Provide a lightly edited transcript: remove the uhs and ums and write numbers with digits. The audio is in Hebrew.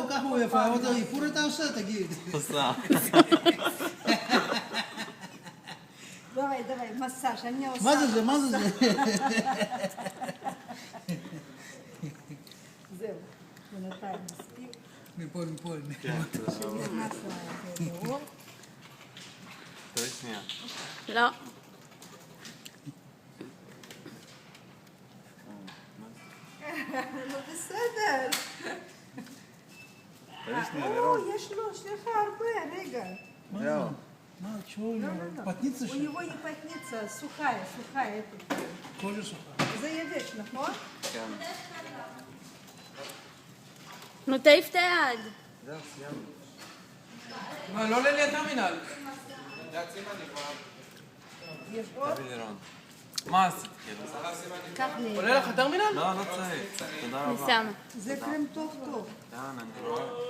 ככה הוא יפה, עוד איפור אתה עושה, תגיד. עושה. давай, массаж, אני עושה. מה זה? זהו, בינתיים מספיק. מפה. שנכנס לאור. תראי שנייה. לא. לא בסדר. תראי שנייה, או, לירון. יש לך הרבה, רגע. זהו. מה, чего? Потница У него не потница, сухая. Кожа сухая. זה יבש, נכון? כן. נו, תעיף את היד. זהו, סיימנו. מה, לא עולה לי הטרמינל. יש עוד? תביא לירון. מה עשית? כאילו? קח לי. עולה לך הטרמינל? לא, לא צריך. תודה אני רבה. שמה. זה קרם טוב. יאללה, אני רואה.